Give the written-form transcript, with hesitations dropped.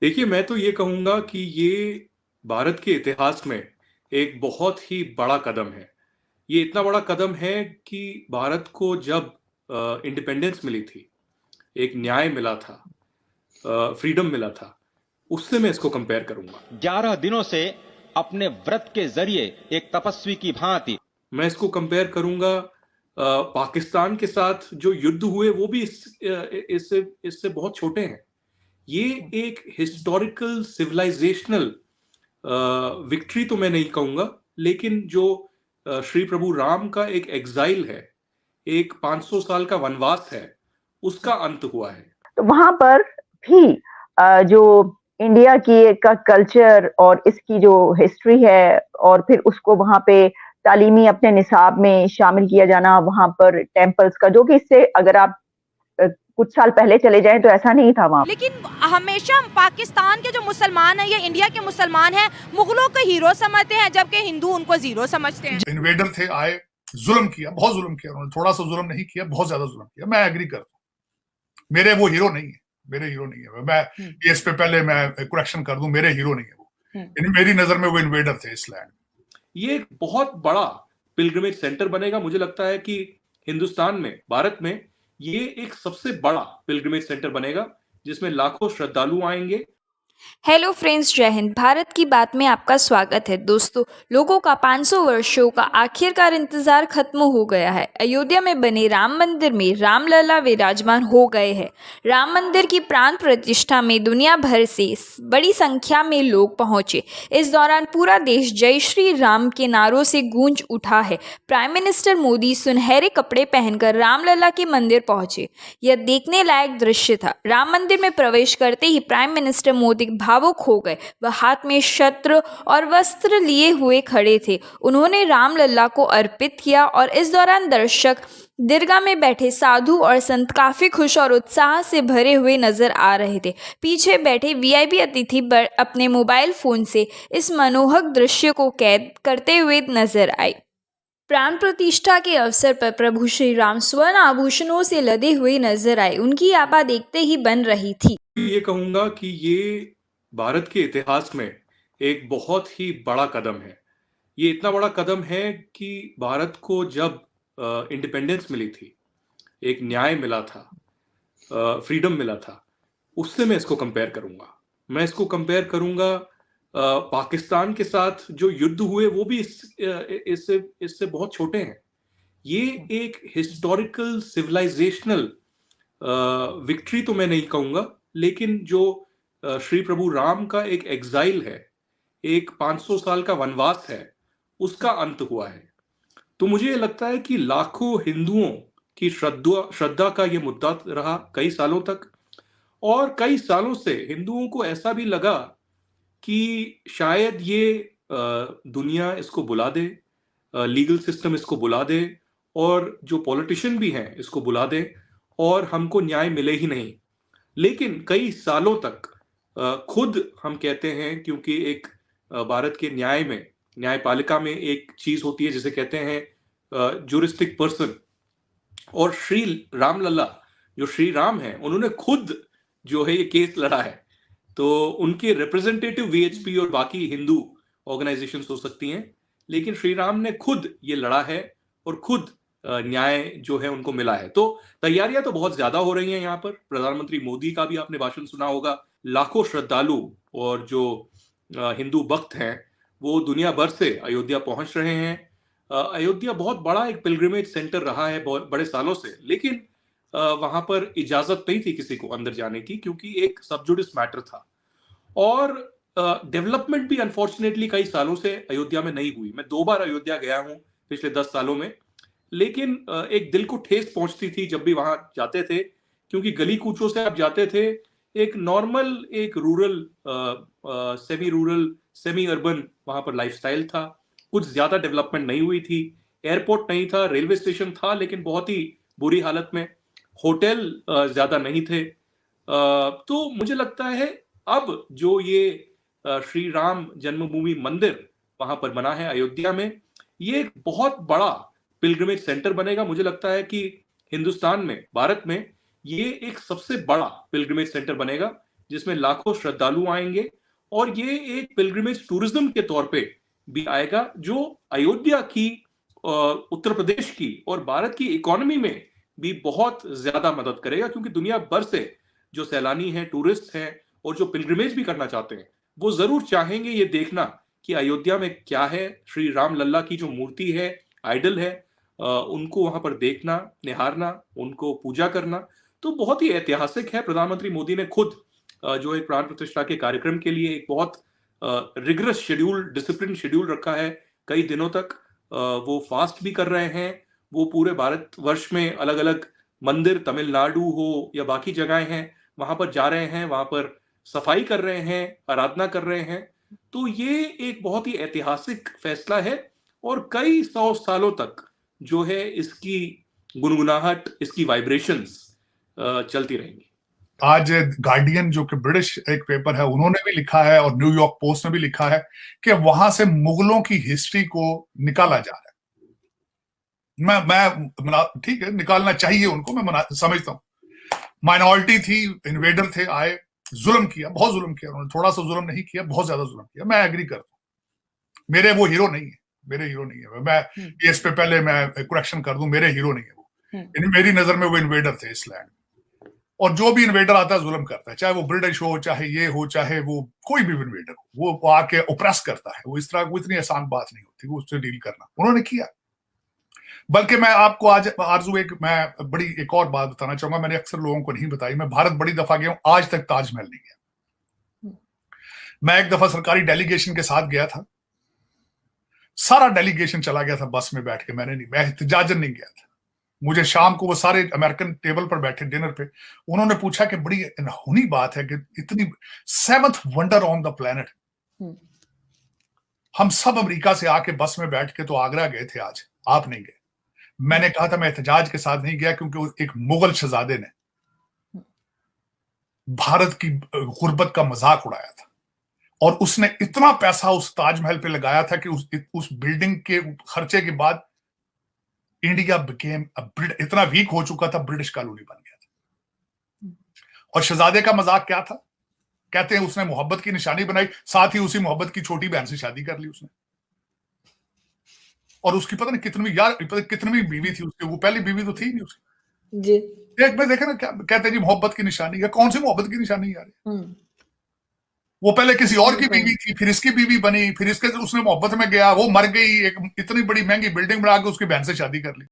देखिए, मैं तो ये कहूँगा कि ये भारत के इतिहास में एक बहुत ही बड़ा कदम है। ये इतना बड़ा कदम है कि भारत को जब इंडिपेंडेंस मिली थी, एक न्याय मिला था, फ्रीडम मिला था, उससे मैं इसको कंपेयर करूँगा। 11 दिनों से अपने व्रत के जरिए एक तपस्वी की भांति मैं इसको कंपेयर करूँगा पाकिस्तान के साथ जो युद्ध हुए वो भी इससे इससे बहुत छोटे हैं। ये एक हिस्टोरिकल सिविलाइजेशनल विक्ट्री तो मैं नहीं कहूँगा, लेकिन जो श्री प्रभु राम का एक एग्ज़ाइल है, एक 500 साल का वनवास है, उसका अंत हुआ है। तो वहाँ पर भी जो इंडिया की का कल्चर और इसकी जो हिस्ट्री है और फिर उसको वहाँ पे तालीमी अपने निसाब में शामिल किया जाना, वहाँ पर टेम्पल्स का, जो कि इससे अगर आप कुछ साल पहले चले जाएं तो ऐसा नहीं था वहाँ। लेकिन हमेशा पाकिस्तान के जो मुसलमान हैं या इंडिया के मुसलमान हैं, मुगलों को हीरो समझते हैं, जबकि हिंदू उनको जीरो समझते हैं। इन्वेडर थे, आए, जुल्म किया, बहुत जुल्म किया उन्होंने, थोड़ा सा जुल्म नहीं किया, बहुत ज्यादा जुल्म किया। मैं एग्री करता हूँ, मेरे वो हीरो नहीं है, मेरे हीरो नहीं है। मैं ये इस पे पहले मैं करेक्शन कर दूं, मेरे हीरो नहीं है वो। मेरी नजर में वो इन्वेडर थे इस लैंड। ये एक बहुत बड़ा पिलग्रिमेज सेंटर बनेगा। मुझे लगता है कि हिंदुस्तान में, भारत में ये एक सबसे बड़ा पिलग्रिमेज सेंटर बनेगा जिसमें लाखों श्रद्धालु आएंगे। हेलो फ्रेंड्स, जय हिंद। भारत की बात में आपका स्वागत है। दोस्तों, लोगों का 500 वर्षों का आखिरकार इंतजार खत्म हो गया है। अयोध्या में बने राम मंदिर में रामलला विराजमान हो गए हैं। राम मंदिर की प्राण प्रतिष्ठा में दुनिया भर से बड़ी संख्या में लोग पहुंचे। इस दौरान पूरा देश जय श्री राम के नारों से गूंज उठा है। प्राइम मिनिस्टर मोदी सुनहरे कपड़े पहनकर रामलला के मंदिर पहुंचे। यह देखने लायक दृश्य था। राम मंदिर में प्रवेश करते ही प्राइम मिनिस्टर मोदी भावुक हो गए। वह हाथ में शस्त्र और वस्त्र लिए हुए खड़े थे। उन्होंने रामलला को अर्पित किया और इस दौरान दर्शक, दरगाह में बैठे साधु और संत काफी खुश और उत्साह से भरे हुए नजर आ रहे थे। पीछे बैठे वीआईपी अतिथि अपने मोबाइल फोन से इस मनोहक दृश्य को कैद करते हुए नजर आए। प्राण प्रतिष्ठा के अवसर पर प्रभु श्री राम स्वर्ण आभूषणों से लदे हुए नजर आए। उनकी आभा देखते ही बन रही थी। ये कहूंगा कि ये भारत के इतिहास में एक बहुत ही बड़ा कदम है। ये इतना बड़ा कदम है कि भारत को जब इंडिपेंडेंस मिली थी, एक न्याय मिला था, फ्रीडम मिला था, उससे मैं इसको कंपेयर करूंगा। मैं इसको कंपेयर करूंगा पाकिस्तान के साथ जो युद्ध हुए वो भी इससे बहुत छोटे हैं। ये एक हिस्टोरिकल सिविलाइजेशनल विक्ट्री तो मैं नहीं कहूंगा, लेकिन जो श्री प्रभु राम का एक एग्जाइल है, एक 500 साल का वनवास है, उसका अंत हुआ है। तो मुझे लगता है कि लाखों हिंदुओं की श्रद्धा का ये मुद्दा रहा कई सालों तक, और कई सालों से हिंदुओं को ऐसा भी लगा कि शायद ये दुनिया इसको बुला दे, लीगल सिस्टम इसको बुला दे, और जो पॉलिटिशियन भी हैं इसको बुला दे, और हमको न्याय मिले ही नहीं। लेकिन कई सालों तक खुद हम कहते हैं, क्योंकि एक भारत के न्याय में, न्यायपालिका में एक चीज होती है जिसे कहते हैं ज्यूरिस्टिक पर्सन, और श्री रामलला जो श्री राम हैं, उन्होंने खुद जो है ये केस लड़ा है। तो उनके रिप्रेजेंटेटिव वीएचपी और बाकी हिंदू ऑर्गेनाइजेशंस हो सकती हैं, लेकिन श्री राम ने खुद ये लड़ा है और खुद न्याय जो है उनको मिला है। तो तैयारियां तो बहुत ज्यादा हो रही हैं यहाँ पर। प्रधानमंत्री मोदी का भी आपने भाषण सुना होगा। लाखों श्रद्धालु और जो हिंदू भक्त हैं वो दुनिया भर से अयोध्या पहुंच रहे हैं। अयोध्या बहुत बड़ा एक पिलग्रिमेज सेंटर रहा है बहुत बड़े सालों से, लेकिन वहां पर इजाजत नहीं थी किसी को अंदर जाने की, क्योंकि एक सब जुडिस मैटर था, और डेवलपमेंट भी अनफॉर्चुनेटली कई सालों से अयोध्या में नहीं हुई। मैं 2 बार अयोध्या गया हूं पिछले 10 सालों में, लेकिन एक दिल को ठेस पहुंचती थी जब भी वहां जाते थे, क्योंकि गली कूचों से आप जाते थे। एक नॉर्मल, एक rural, semi rural, semi urban वहां पर लाइफस्टाइल था। कुछ ज्यादा डेवलपमेंट नहीं हुई थी। एयरपोर्ट नहीं था, रेलवे स्टेशन था लेकिन बहुत ही बुरी हालत में। होटल ज्यादा नहीं थे। तो मुझे लगता है अब जो ये श्री राम जन्मभूमि मंदिर वहां पर बना है अयोध्या में, ये एक बहुत बड़ा पिलग्रिमेज सेंटर बनेगा। मुझे लगता है कि हिंदुस्तान में, भारत में ये एक सबसे बड़ा पिलग्रिमेज सेंटर बनेगा जिसमें लाखों श्रद्धालु आएंगे और ये एक पिलग्रिमेज टूरिज्म के तौर पे भी आएगा, जो अयोध्या की, उत्तर प्रदेश की और भारत की इकोनॉमी में भी बहुत ज्यादा मदद करेगा, क्योंकि दुनिया भर से जो सैलानी हैं, टूरिस्ट हैं और जो पिलग्रिमेज भी करना चाहते हैं, वो जरूर चाहेंगे ये देखना कि अयोध्या में क्या है। श्री राम लल्ला की जो मूर्ति है, आइडल है, उनको वहां पर देखना, निहारना, उनको पूजा करना, तो बहुत ही ऐतिहासिक है। प्रधानमंत्री मोदी ने खुद जो एक प्राण प्रतिष्ठा के कार्यक्रम के लिए एक बहुत रिगरस शेड्यूल, डिसिप्लिन शेड्यूल रखा है। कई दिनों तक वो फास्ट भी कर रहे हैं। वो पूरे भारतवर्ष में अलग अलग मंदिर, तमिलनाडु हो या बाकी जगहें हैं, वहां पर जा रहे हैं, वहां पर सफाई कर रहे हैं, आराधना कर रहे हैं। तो ये एक बहुत ही ऐतिहासिक फैसला है और कई 100 सालों तक जो है इसकी गुनगुनाहट, इसकी वाइब्रेशंस चलती रहेंगी। आज गार्डियन जो कि ब्रिटिश एक पेपर है, उन्होंने भी लिखा है और न्यूयॉर्क पोस्ट ने भी लिखा है कि वहां से मुगलों की हिस्ट्री को निकाला जा रहा है। मैं ठीक है, निकालना चाहिए उनको, मैं समझता हूं। माइनॉरिटी थी, इन्वेडर थे, आए, जुल्म किया, बहुत जुल्म किया उन्होंने, थोड़ा सा जुल्म नहीं किया, बहुत ज्यादा जुल्म किया। मैं एग्री करता हूं, मेरे वो हीरो नहीं है, मेरे हीरो नहीं है। मैं इस पे पहले मैं करेक्शन कर दूं, मेरे हीरो नहीं है वो। मेरी नजर में वो इन्वेडर थे इस लैंड, और जो भी इन्वेडर आता है जुल्म करता है, चाहे वो ब्रिटिश हो, चाहे ये हो, चाहे वो कोई भी इन्वेडर हो, वो आके ओप्रेस करता है। वो इस तरह, वो इतनी आसान बात नहीं होती वो उससे डील करना, उन्होंने किया। बल्कि मैं आपको आज आरजू मैं बड़ी एक और बात बताना चाहूंगा, मैंने अक्सर लोगों को नहीं बताई। मैं भारत बड़ी दफा गया हूं, आज तक ताजमहल नहीं गया। मैं एक दफा सरकारी डेलीगेशन के साथ गया था, सारा डेलीगेशन चला गया था बस में बैठ के, मैं एहतजाजन नहीं गया था। मुझे शाम को वो सारे अमेरिकन टेबल पर बैठे डिनर पे, उन्होंने पूछा कि बड़ी अनहोनी बात है कि इतनी 7th wonder on the planet, हम सब अमेरिका से आके बस में बैठ के तो आगरा गए थे, आज आप नहीं गए। मैंने कहा था मैं एहतजाज के साथ नहीं गया, क्योंकि एक मुगल शहजादे ने भारत की गुर्बत का मजाक उड़ाया था, और उसने इतना पैसा उस ताजमहल पे लगाया था कि उस बिल्डिंग के खर्चे के बाद इंडिया बिकेम इतना वीक हो चुका था, ब्रिटिश कॉलोनी बन गया था। और शहजादे का मजाक क्या था? कहते हैं उसने मोहब्बत की निशानी बनाई, साथ ही उसी मोहब्बत की छोटी बहन से शादी कर ली उसने। और उसकी पता नहीं कितनी बीवी थी उसकी, वो पहली बीवी तो थी नहीं उसकी जी। एक में देखे ना, क्या कहते हैं जी मोहब्बत की निशानी है। कौन सी मोहब्बत की निशानी यार? वो पहले किसी और की बीवी थी, फिर इसकी बीवी बनी, फिर इसके उसने मोहब्बत में गया, वो मर गई, एक इतनी बड़ी महंगी बिल्डिंग बना के उसकी बहन से शादी कर ली।